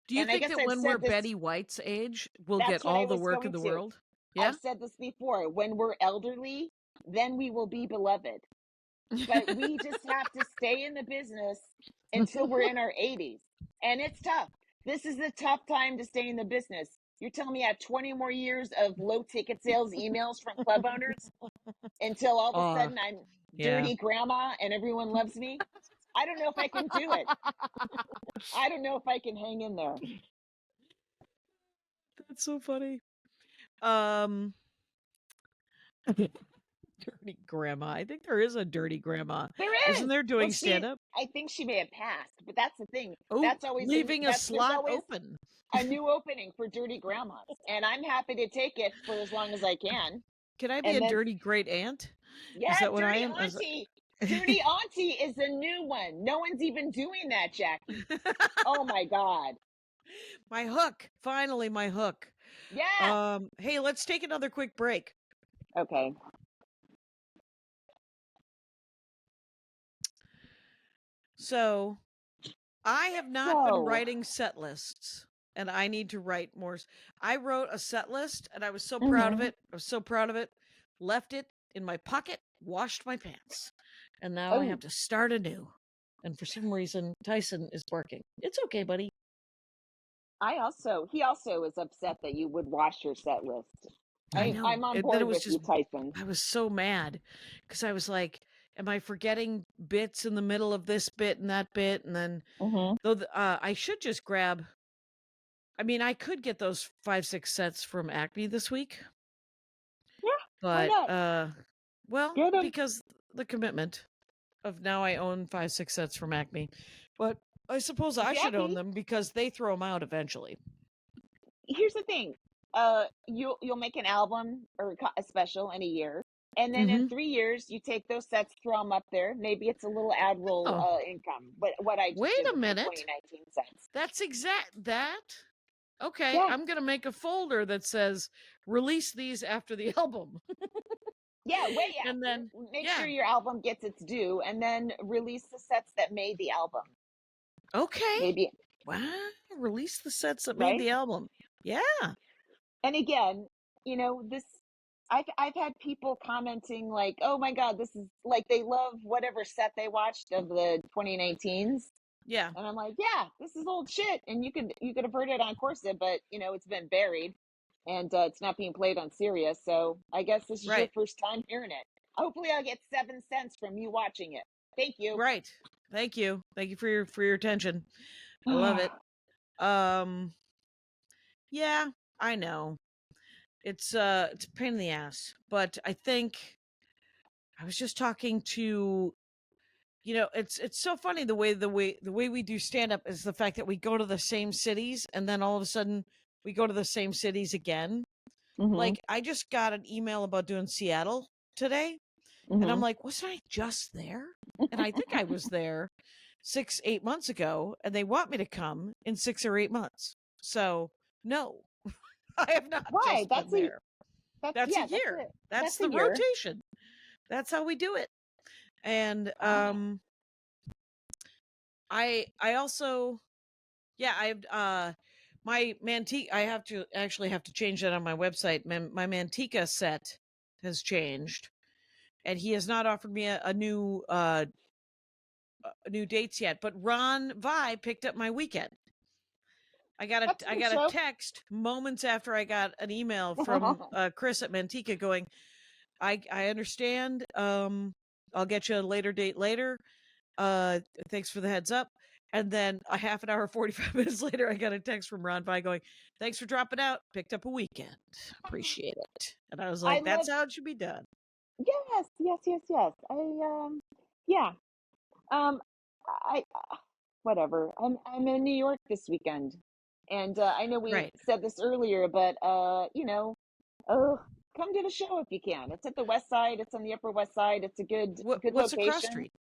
Do you think that when we're Betty White's age, we'll get all the work in the world? Yeah, I've said this before. When we're elderly, then we will be beloved. But we just have to stay in the business until we're in our 80s. And it's tough. This is a tough time to stay in the business. You're telling me I have 20 more years of low ticket sales emails from club owners until all of a sudden I'm yeah. dirty grandma and everyone loves me? I don't know if I can do it. I don't know if I can hang in there. That's so funny. Dirty grandma. I think there is a dirty grandma. There Isn't is. there doing Well, stand up? I think she may have passed, but that's the thing. Oh, That's always leaving a there's slot always open. a new opening for dirty grandmas, and I'm happy to take it for as long as I can. Can I be And a then, dirty great aunt? yeah, Is that what I dirty am? auntie. Dirty auntie is a new one. No one's even doing that, Jackie. Oh my God. My hook. Finally, my hook. Yeah. Hey, let's take another quick break. Okay. So, I have not been writing set lists, and I need to write more. I wrote a set list, and I was so proud of it. I was so proud of it. Left it in my pocket, washed my pants, and now I have to start anew. And for some reason, Tyson is barking. It's okay, buddy. He also is upset that you would wash your set list. I know. I'm on board with you, Tyson. I was so mad because I was like, am I forgetting bits in the middle of this bit and that bit? And then, I should just grab. I mean, I could get those 5-6 sets from Acme this week. Yeah, but why not? well, because the commitment of now I own 5-6 sets from Acme. But I suppose I should own them because they throw them out eventually. Here's the thing. You'll make an album or a special in a year, and then in 3 years you take those sets, throw them up there. Maybe it's a little ad roll income. But what I just wait did a with my minute, 2019 sets. That's that. Okay, Yeah. I'm gonna make a folder that says release these after the album. Yeah, way after. And then make sure your album gets its due, and then release the sets that made the album. Okay. Maybe. Wow. Release the sets that Right? made the album. Yeah. And again, this I've had people commenting like, "Oh my God, this is like they love whatever set they watched of the 2019s." Yeah. And I'm like, "Yeah, this is old shit, and you could have heard it on Corsa, but it's been buried, and it's not being played on Sirius. So I guess this is your first time hearing it. Hopefully, I'll get 7 cents from you watching it. Thank you." Right. Thank you for your attention. I love it. Yeah, I know. It's a pain in the ass, but I think I was just talking to it's so funny the way we do stand up is the fact that we go to the same cities and then all of a sudden we go to the same cities again. Like I just got an email about doing Seattle today, and I'm like, wasn't I just there? And I think I was there 6-8 months ago, and they want me to come in 6 or 8 months. So no, I have not. Why? That's been there. That's a year. That's the year. rotation. That's how we do it. And I also, I've my Manteca. I have to change that on my website. My Manteca set has changed, and he has not offered me a new new dates yet. But Ron Vi picked up my weekend. I got a text moments after I got an email from Chris at Manteca going, I understand. I'll get you a later date later. Thanks for the heads up. And then a half an hour, 45 minutes later, I got a text from Ron Vi going, thanks for dropping out. Picked up a weekend. Appreciate it. And I was like, that's how it should be done. Yes. Whatever. I'm in New York this weekend. And I know we said this earlier, but come to the show if you can. It's at the West Side. It's on the Upper West Side. It's a good what's location. The cross street?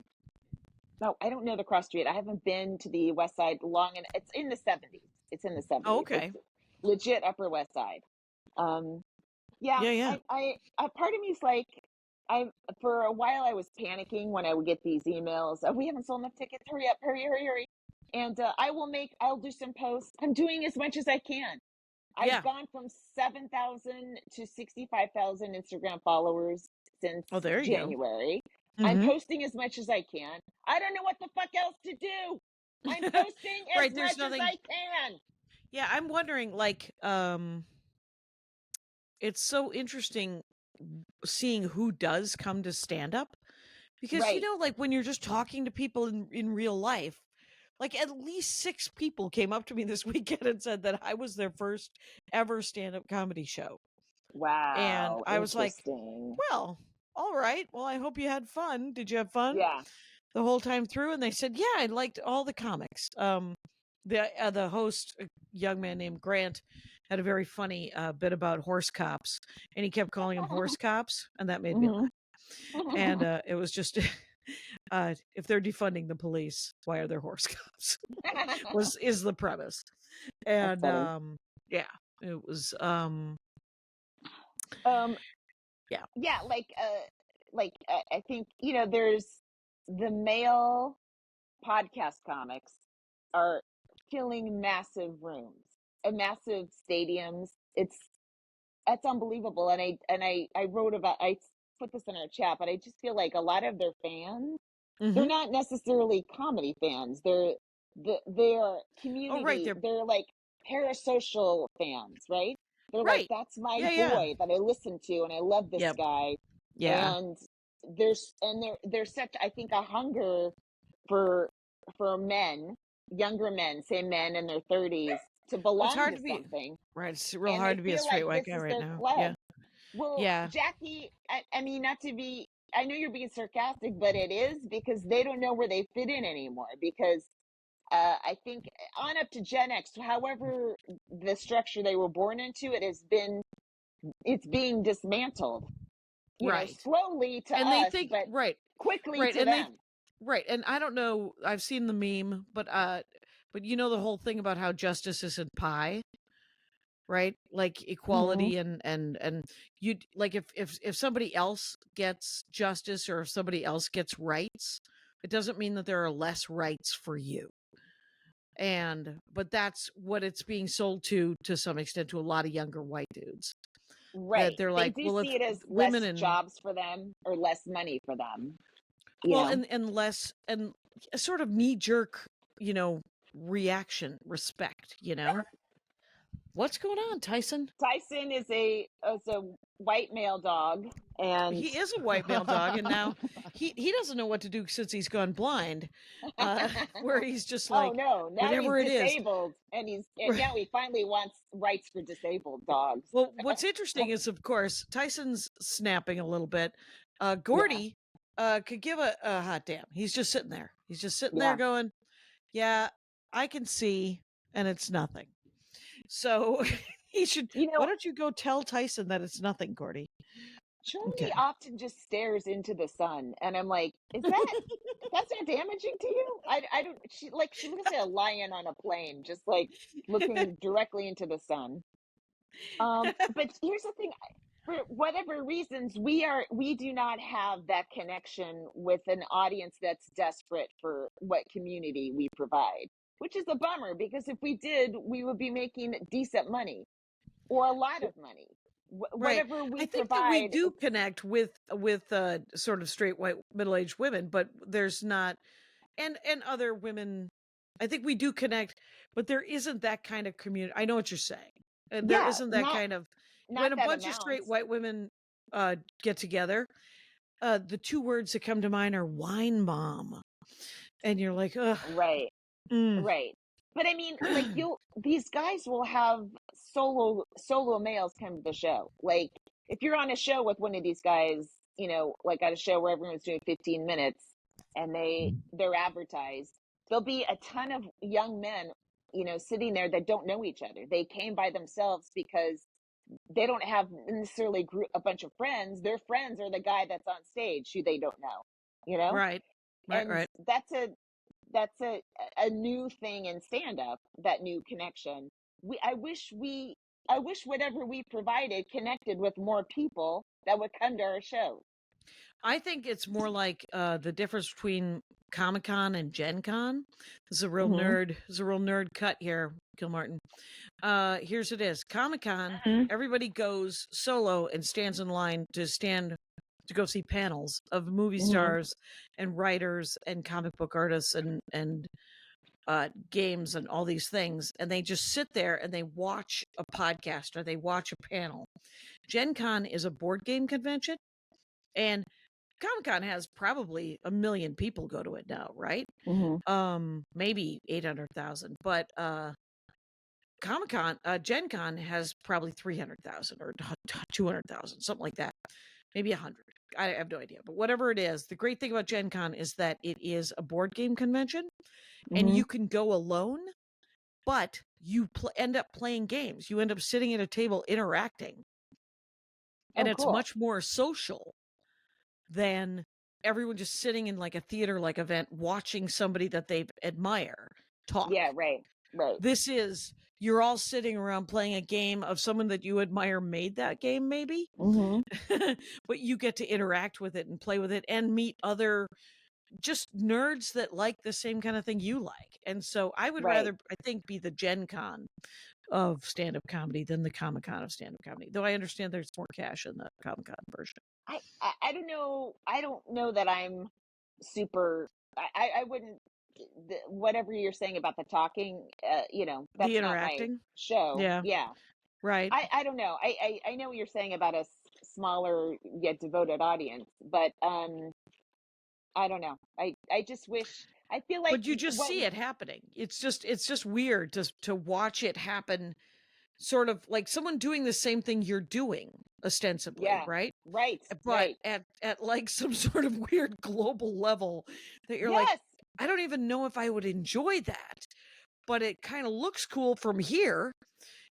No, I don't know the cross street. I haven't been to the West Side long, and it's in the 70s. It's in the 70s. Oh, okay. It's legit Upper West Side. Yeah. I part of me is like, for a while I was panicking when I would get these emails. We haven't sold enough tickets. Hurry up! Hurry! And I'll do some posts. I'm doing as much as I can. I've gone from 7,000 to 65,000 Instagram followers since January. I'm posting as much as I can. I don't know what the fuck else to do. I'm posting as much as I can. Yeah, I'm wondering, like, it's so interesting seeing who does come to stand up because, Right. like when you're just talking to people in real life, like at least 6 people came up to me this weekend and said that I was their first ever stand-up comedy show. And Wow. I was like, Interesting. well, all right. Well, I hope you had fun. Did you have fun Yeah. the whole time through? And they said, yeah, I liked all the comics. The host, a young man named Grant, had a very funny bit about horse cops, and he kept calling them horse cops, and that made me laugh. Mhm. And it was just, if they're defunding the police, why are there horse cops? Is the premise, That's and funny. yeah, it was Um, yeah. yeah, I think, there's the male podcast comics are filling massive rooms and massive stadiums. That's unbelievable. And I wrote about, I put this in our chat, but I just feel like a lot of their fans, they're Hmm. not necessarily comedy fans. They're Oh, right, community. they're They're like parasocial fans, right? They're like, right. that's my Yeah, yeah. boy that I listen to, and I love this Yep. guy. Yeah. And there's such, I think, a hunger for men, younger men, say men in their 30s, to Well, it's belong hard to to be something, right. It's real and hard they to be a feel straight like white this guy is right their now. club. Yeah. Well, Yeah. Jackie, I mean, not to be, I know you're being sarcastic, but it is because they don't know where they fit in anymore. Because I think on up to Gen X, however the structure they were born into, it's being dismantled, Right. slowly to And they us, think but right. quickly Right. to And they them. right. And I don't know, I've seen the meme, but you know the whole thing about how justice isn't pie, right? Like Hmm. equality and you like if somebody else gets justice or if somebody else gets rights, it doesn't mean that there are less rights for you. And but that's what it's being sold to some extent to a lot of younger white dudes. That Right. they're They like, do well, if see it as women less and jobs for them or less money for them, you well, know. and less and a sort of knee jerk, you know, reaction, respect, What's going on, Tyson? Tyson is a white male dog, and He is a white male dog, and now he doesn't know what to do since he's gone blind. Where he's just oh like, no, now he's whatever it is. disabled, and now he finally wants rights for disabled dogs. Well, what's interesting is, of course, Tyson's snapping a little bit. Yeah, Gordy could give a hot damn. He's just sitting there. He's just sitting there yeah. going, yeah, I can see, and it's nothing. So he should. You Why know, don't you go tell Tyson that it's nothing, Gordy? Charlie Okay. often just stares into the sun, and I'm like, that's not damaging to you? I don't. She looks like a lion on a plane, just like looking directly into the sun. But here's the thing: for whatever reasons, we do not have that connection with an audience that's desperate for what community we provide, which is a bummer because if we did, we would be making decent money or a lot of money. Right. Whatever we I think that we provide, do connect with sort of straight white middle-aged women, but there's not and other women. I think we do connect, but there isn't that kind of community. I know what you're saying. And there yeah, isn't that not kind of when not a that bunch of amount, straight white women get together, the two words that come to mind are wine mom. And you're like, ugh. right? Mm. Right. But I mean, like these guys will have solo males come to the show. Like if you're on a show with one of these guys, like at a show where everyone's doing 15 minutes and they're advertised, there'll be a ton of young men, sitting there that don't know each other. They came by themselves because they don't have necessarily a bunch of friends. Their friends are the guy that's on stage who they don't know, you know? Right. Right, And right. that's a new thing in stand up, that new connection. We i wish we i wish whatever we provided connected with more people that would come to our shows. I think it's more like the difference between Comic Con and Gen Con. This is a real Hmm. nerd. This is a real nerd cut here, Gilmartin. Here's it is. Comic Con, Hmm. everybody goes solo and stands in line to go see panels of movie Hmm. stars and writers and comic book artists and games and all these things, and they just sit there and they watch a podcast or they watch a panel. Gen Con is a board game convention, and Comic-Con has probably 1 million people go to it now, right? Maybe 800,000, but Gen Con has probably 300,000 or 200,000, something like that. Maybe 100. I have no idea. But whatever it is, the great thing about Gen Con is that it is a board game convention, and you can go alone, but you end up playing games. You end up sitting at a table interacting. And it's cool. much more social than everyone just sitting in like a theater-like event watching somebody that they admire talk. Yeah, right. This is, you're all sitting around playing a game of someone that you admire made that game, maybe. But you get to interact with it and play with it and meet other just nerds that like the same kind of thing you like. And so I would rather, I think, be the Gen Con of stand-up comedy than the Comic-Con of stand-up comedy, though I understand there's more cash in the Comic-Con version. I don't know. I don't know that I'm super. I wouldn't. Whatever you're saying about the talking, you know, that's The interacting? not my show. Yeah. Right. I don't know. I know what you're saying about a smaller yet devoted audience, but I don't know. I just wish. I feel like. But you just see it happening. It's just weird to watch it happen, sort of like someone doing the same thing you're doing, ostensibly, right? Right. But at like some sort of weird global level that you're like, I don't even know if I would enjoy that, but it kind of looks cool from here,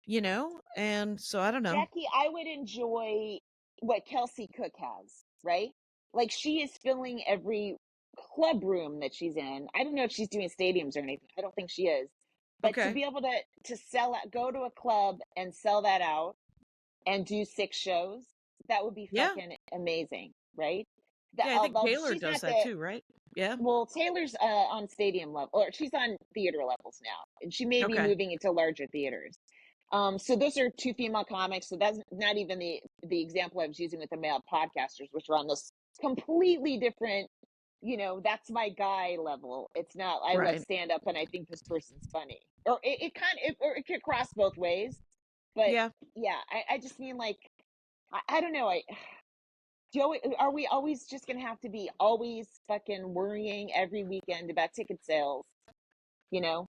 you know? And so I don't know. Jackie, I would enjoy what Kelsey Cook has, right? Like she is filling every club room that she's in. I don't know if she's doing stadiums or anything. I don't think she is. But to be able to sell out, go to a club and sell that out and do 6 shows, that would be fucking amazing, right? I think Taylor does that too, right? Yeah. Well, Taylor's on stadium level, or she's on theater levels now, and she may be moving into larger theaters. So those are 2 female comics. So that's not even the example I was using with the male podcasters, which are on this completely different, you know, that's my guy level. It's not, I love stand up and I think this person's funny, or it could cross both ways. But I just mean like, I don't know. Are we always just going to have to be always fucking worrying every weekend about ticket sales? You know?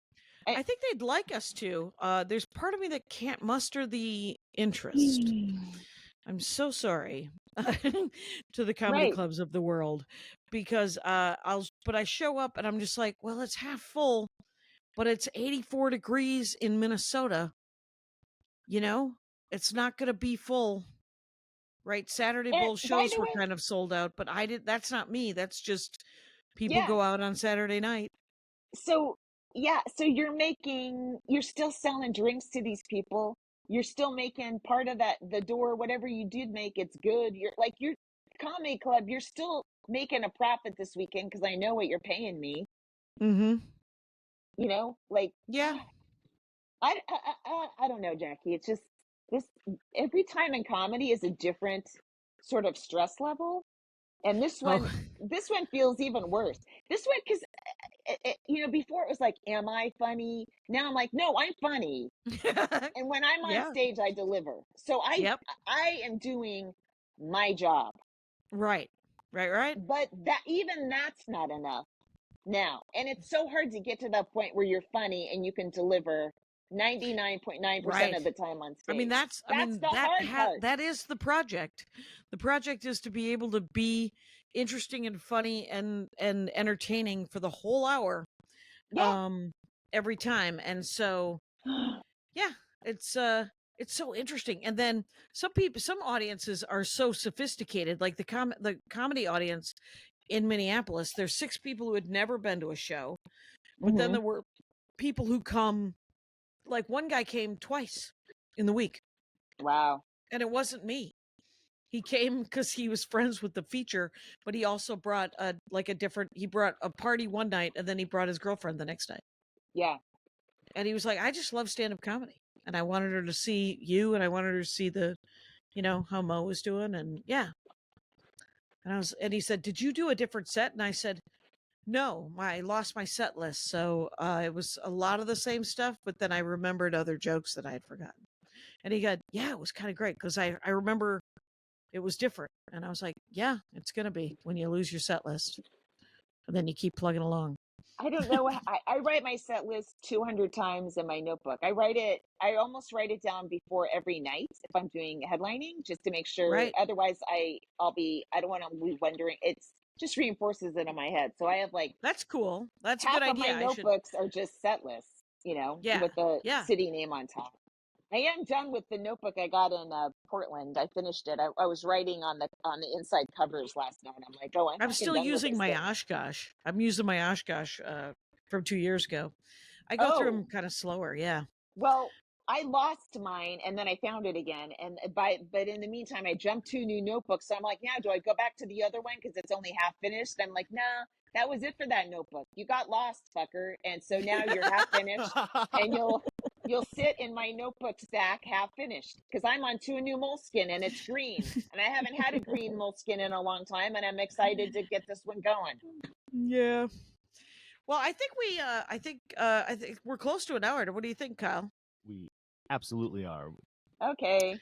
I think they'd like us to. There's part of me that can't muster the interest. I'm so sorry to the comedy clubs of the world, because but I show up and I'm just like, well, it's half full, but it's 84 degrees in Minnesota. You know, it's not going to be full. Right. Saturday Bowl shows were kind of sold out, but that's not me. That's just people go out on Saturday night. So, so you're still selling drinks to these people. You're still making part of the door, whatever you did make, it's good. You're comedy club, you're still making a profit this weekend because I know what you're paying me. You know, like, I don't know, Jackie. It's just this every time in comedy is a different sort of stress level, and this one feels even worse. This one, because you know, before it was like, am I funny? Now I'm like, no, I'm funny, and when I'm on stage, I deliver. So I am doing my job. Right. But that's not enough now, and it's so hard to get to that point where you're funny and you can deliver 99.9% of the time on stage. I mean, that's the hard part. That is the project. The project is to be able to be interesting and funny and entertaining for the whole hour, every time. And so, it's so interesting. And then some audiences are so sophisticated, like the comedy audience in Minneapolis. There's 6 people who had never been to a show, but then there were people who come. Like one guy came twice in the week. Wow. And it wasn't me. He came because he was friends with the feature, but he also brought he brought a party one night and then he brought his girlfriend the next night. Yeah. And he was like, I just love stand-up comedy. And I wanted her to see you, and I wanted her to see how Mo was doing. And and he said, did you do a different set? And I said, No, I lost my set list. So it was a lot of the same stuff, but then I remembered other jokes that I had forgotten. And he got, yeah, it was kind of great because I remember it was different. And I was like, yeah, it's going to be when you lose your set list. And then you keep plugging along. I don't know. I write my set list 200 times in my notebook. I almost write it down before every night if I'm doing headlining, just to make sure. Right. Otherwise, I don't want to be wondering. It's just reinforces it in my head. So I have like That's cool. That's a half good of my idea. notebooks are just set lists, Yeah. with the Yeah. city name on top. I am done with the notebook I got in Portland. I finished it. I was writing on the inside covers last night. I'm like, oh, I'm I'm fucking still done with using this my thing. Oshkosh. I'm using my Oshkosh from 2 years ago. I go through Oh, them kind of slower. Yeah. well, I lost mine and then I found it again. And but in the meantime, I jumped 2 new notebooks. So I'm like, now do I go back to the other one because it's only half finished? I'm like, nah, that was it for that notebook. You got lost, fucker. And so now you're half finished, and you'll sit in my notebook stack half finished because I'm on 2 new moleskin and it's green. And I haven't had a green moleskin in a long time, and I'm excited to get this one going. Yeah. Well, I think we're close to an hour. What do you think, Kyle? We absolutely are. Okay.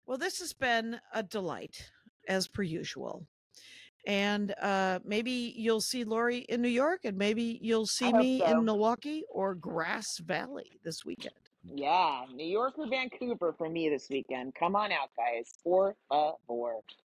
Well, this has been a delight, as per usual. And maybe you'll see Laurie in New York, and maybe you'll I see hope me in so. Milwaukee or Grass Valley this weekend. Yeah, New York or Vancouver for me this weekend. Come on out, guys. Por favor.